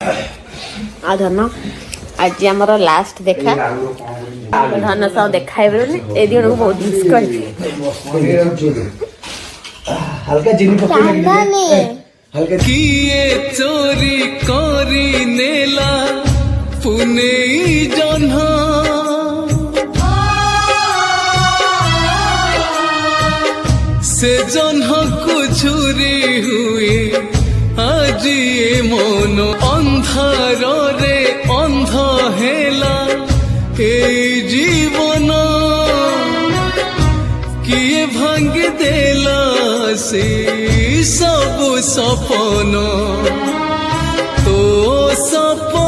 आ धन आज आम लास्ट देखा धन सह देखा ए दिन को बहुत मिस कर हल्का चीनी हल्का किए चोरी करी नेला पुने जन्हा से जन्हा को छुरी हुए आज ये मन अंधार रे अंध हेला ए जीवन किए भांग देला से सब सपन तो सपन